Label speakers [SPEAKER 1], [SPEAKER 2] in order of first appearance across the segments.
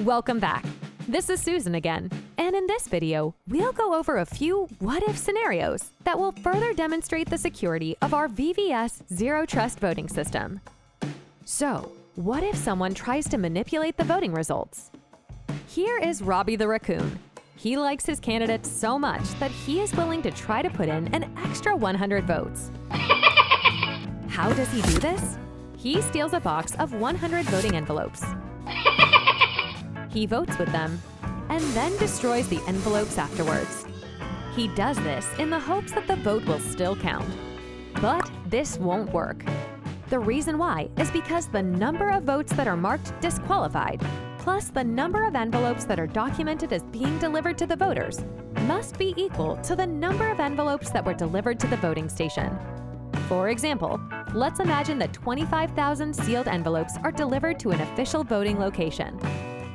[SPEAKER 1] Welcome back. This is Susan again, and in this video, we'll go over a few what-if scenarios that will further demonstrate the security of our VVS Zero Trust voting system. So, what if someone tries to manipulate the voting results? Here is Robbie the raccoon. He likes his candidates so much that he is willing to try to put in an extra 100 votes. How does he do this? He steals a box of 100 voting envelopes. He votes with them and then destroys the envelopes afterwards. He does this in the hopes that the vote will still count. But this won't work. The reason why is because the number of votes that are marked disqualified, plus the number of envelopes that are documented as being delivered to the voters, must be equal to the number of envelopes that were delivered to the voting station. For example, let's imagine that 25,000 sealed envelopes are delivered to an official voting location.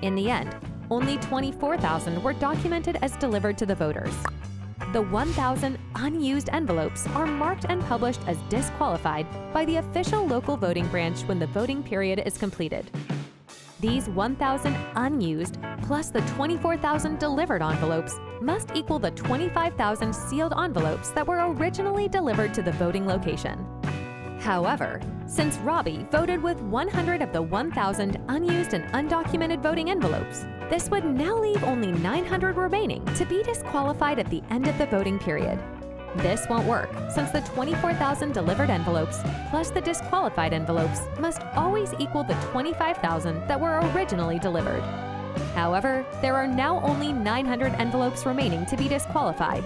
[SPEAKER 1] In the end, only 24,000 were documented as delivered to the voters. The 1,000 unused envelopes are marked and published as disqualified by the official local voting branch when the voting period is completed. These 1,000 unused plus the 24,000 delivered envelopes must equal the 25,000 sealed envelopes that were originally delivered to the voting location. However, since Robbie voted with 100 of the 1,000 unused and undocumented voting envelopes, this would now leave only 900 remaining to be disqualified at the end of the voting period. This won't work, since the 24,000 delivered envelopes plus the disqualified envelopes must always equal the 25,000 that were originally delivered. However, there are now only 900 envelopes remaining to be disqualified.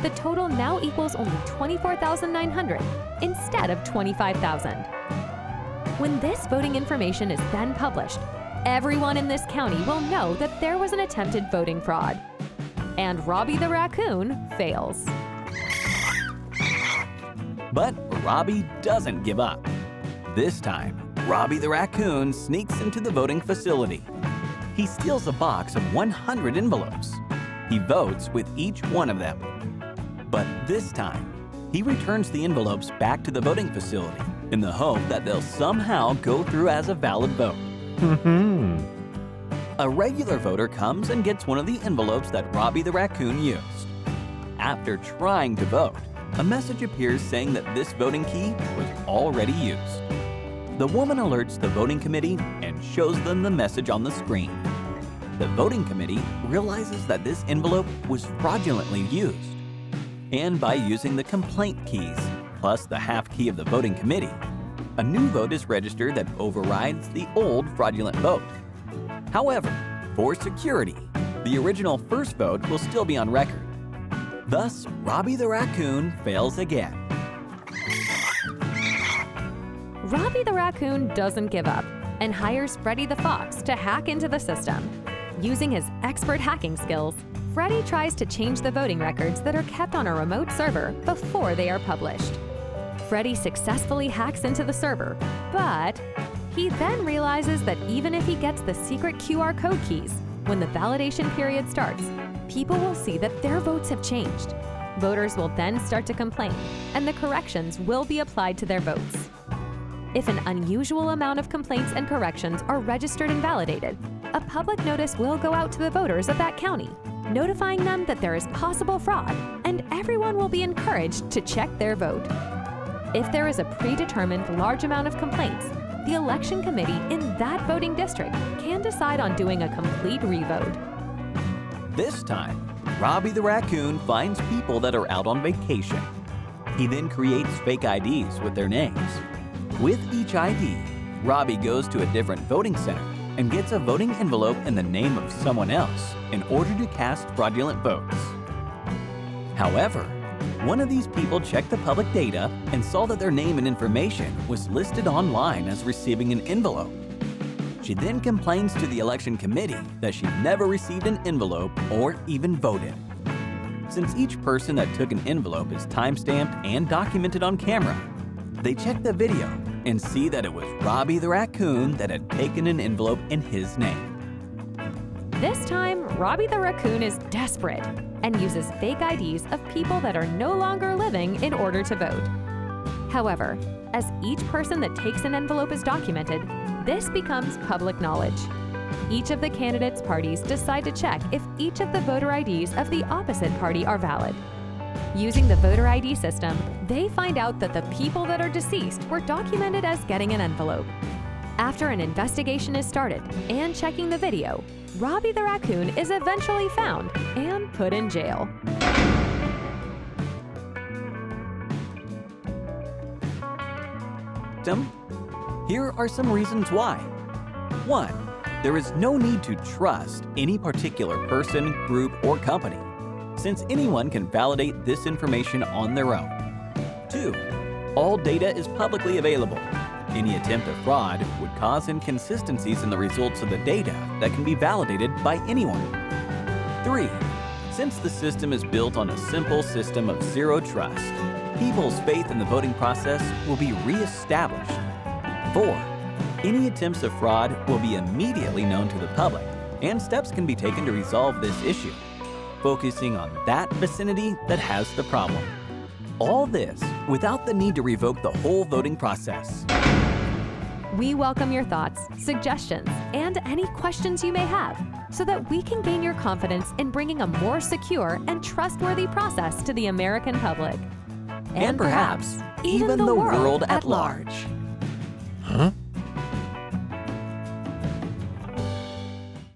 [SPEAKER 1] The total now equals only 24,900 instead of 25,000. When this voting information is then published, everyone in this county will know that there was an attempted voting fraud. And Robbie the raccoon fails.
[SPEAKER 2] But Robbie doesn't give up. This time, Robbie the raccoon sneaks into the voting facility. He steals a box of 100 envelopes. He votes with each one of them. But this time, he returns the envelopes back to the voting facility in the hope that they'll somehow go through as a valid vote. A regular voter comes and gets one of the envelopes that Robbie the raccoon used. After trying to vote, a message appears saying that this voting key was already used. The woman alerts the voting committee and shows them the message on the screen. The voting committee realizes that this envelope was fraudulently used. And by using the complaint keys, plus the half key of the voting committee, a new vote is registered that overrides the old fraudulent vote. However, for security, the original first vote will still be on record. Thus, Robbie the raccoon fails again.
[SPEAKER 1] Robbie the raccoon doesn't give up and hires Freddy the fox to hack into the system. Using his expert hacking skills, Freddy tries to change the voting records that are kept on a remote server before they are published. Freddy successfully hacks into the server, but he then realizes that even if he gets the secret QR code keys, when the validation period starts, people will see that their votes have changed. Voters will then start to complain, and the corrections will be applied to their votes. If an unusual amount of complaints and corrections are registered and validated, a public notice will go out to the voters of that county, notifying them that there is possible fraud, and everyone will be encouraged to check their vote. If there is a predetermined large amount of complaints, the election committee in that voting district can decide on doing a complete revote.
[SPEAKER 2] This time, Robbie the raccoon finds people that are out on vacation. He then creates fake IDs with their names. With each ID, Robbie goes to a different voting center and gets a voting envelope in the name of someone else in order to cast fraudulent votes. However, one of these people checked the public data and saw that their name and information was listed online as receiving an envelope. She then complains to the election committee that she never received an envelope or even voted. Since each person that took an envelope is timestamped and documented on camera, they check the video and see that it was Robbie the raccoon that had taken an envelope in his name.
[SPEAKER 1] This time, Robbie the raccoon is desperate and uses fake IDs of people that are no longer living in order to vote. However, as each person that takes an envelope is documented, this becomes public knowledge. Each of the candidates' parties decide to check if each of the voter IDs of the opposite party are valid. Using the voter ID system, they find out that the people that are deceased were documented as getting an envelope. After an investigation is started and checking the video, Robbie the raccoon is eventually found and put in jail.
[SPEAKER 2] Here are some reasons why. 1. There is no need to trust any particular person, group, or company, since anyone can validate this information on their own. 2. All data is publicly available. Any attempt at fraud would cause inconsistencies in the results of the data that can be validated by anyone. 3. Since the system is built on a simple system of zero trust, people's faith in the voting process will be re-established. 4. Any attempts of fraud will be immediately known to the public, and steps can be taken to resolve this issue, focusing on that vicinity that has the problem. All this without the need to revoke the whole voting process.
[SPEAKER 1] We welcome your thoughts, suggestions, and any questions you may have so that we can gain your confidence in bringing a more secure and trustworthy process to the American public.
[SPEAKER 2] And perhaps even the world at large.
[SPEAKER 3] Huh?